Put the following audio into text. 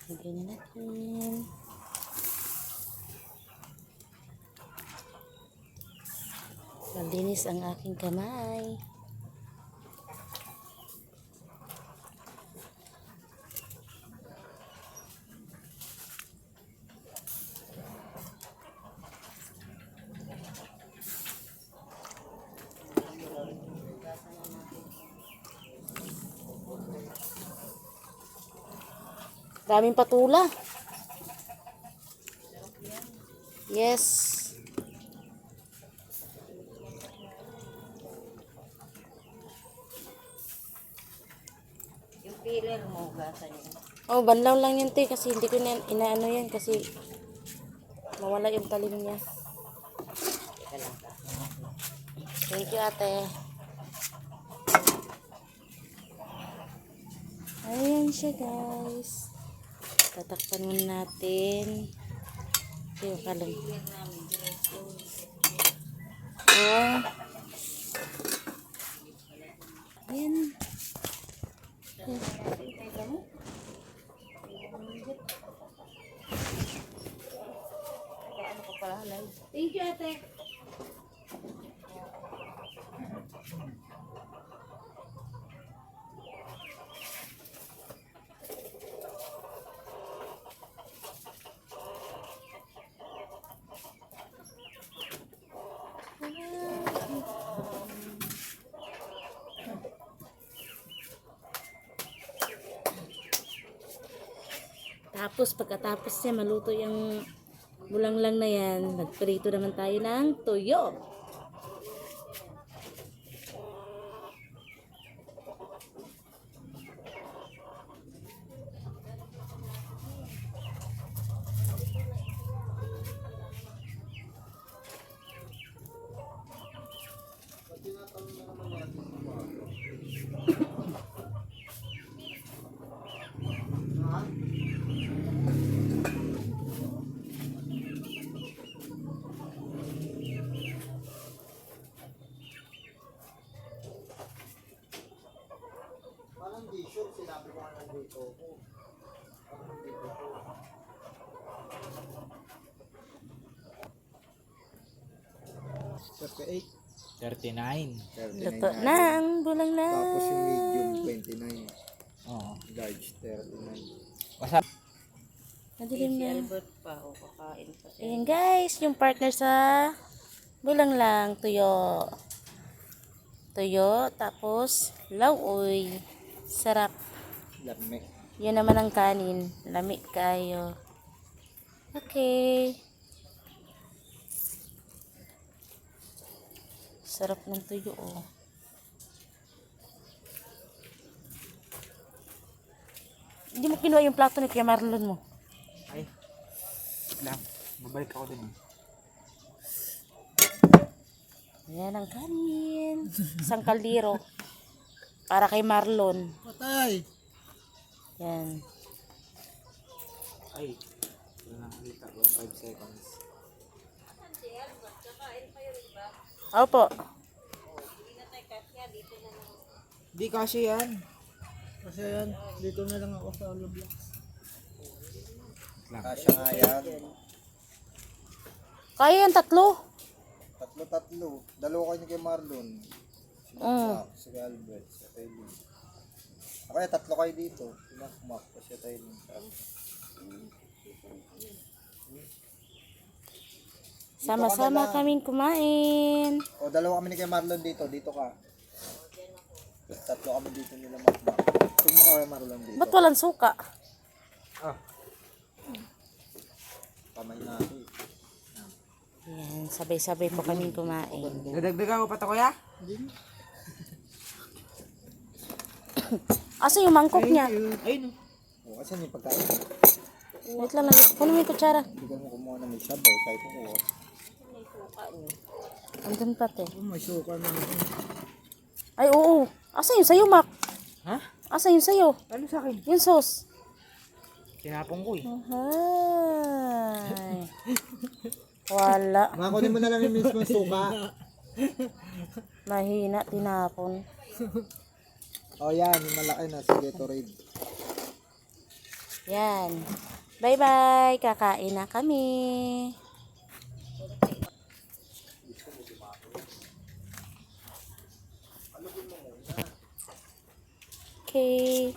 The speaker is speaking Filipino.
Lagay na natin. Malinis ang aking kamay. Daming patula. Yes. Yung peeler mo, gasa niya. Oh, banlaw lang yun, te, kasi hindi ko inaano yan kasi mawala yung talim niya. Teka lang ka. Thank you, ate. Ayan siya, guys. Tatakpan muna natin. Ito yung kalong. Oh. Ayan. Ano ko pala halay? Thank you, ate. Tapos pagkatapos niya maluto yung bulanglang na yan, nagprito naman tayo ng tuyo. Parang di sure, sinabi ko nga nandito ako. Parang nandito ko. Eight. 39. Luto na ang bulanglang. Tapos yung medium 29. Oo. Large 39. Masarap. Madilim Si na. Albert pa, o kakain pa siya. Ayan guys, yung partner sa bulanglang, tuyo. Tuyo, tapos lauoy. Sarap. Lamig. Yun naman ang kanin. Lamig kayo. Okay. Sarap ng tuyo, oh. Hindi mo kinuha yung plato ni Kuya Marlon mo. Ay. Lang. Babalik ako din. Ayan ang kanin. Isang kaldero. Para kay Marlon. Patay! Yan. Ay. Wala na nakita. 5 seconds. Opo. Di kasi yan. Kasi yan, dito na lang ako sa Oloblox. Lang. Kasya nga yan. Kaya yan, tatlo. Tatlo. Dalawa kayo ni kay Marlon. Si Mm. Mac, si Albert, si Taylor. Ako yan, tatlo kayo dito. Si Mac, si Taylor. Sama-sama kaming kumain. O, dalawa kami ni kay Marlon dito. Dito ka. Tatlo kami dito nila Mac. Tingnan mo kay Marlon dito. Ba't walang suka? Ah. Kamay natin. Yan, sabay-sabay po kaming kumain. Dadagdagan ko pa to, kuya? Asa yung mangkok niya? Ay, no. O, kasi may pagkain. Wait lang, kuno mo yung kutsara. Hindi ka mo kumuha na may sabaw. Tayo ko kuha. Andun pa, te. May suka na. Ay, oo. Asa yung sayo, Mac? Ha? Asa yung sayo? Ano sa akin? Yung sauce. Tinapong ko eh. Ahay. Wala. Makunin mo na lang yung mismo suka. Mahina, tinapon. O yan, yung malaki na. Sige, Gatorade. Yan. Bye-bye. Kakain na kami. Okay.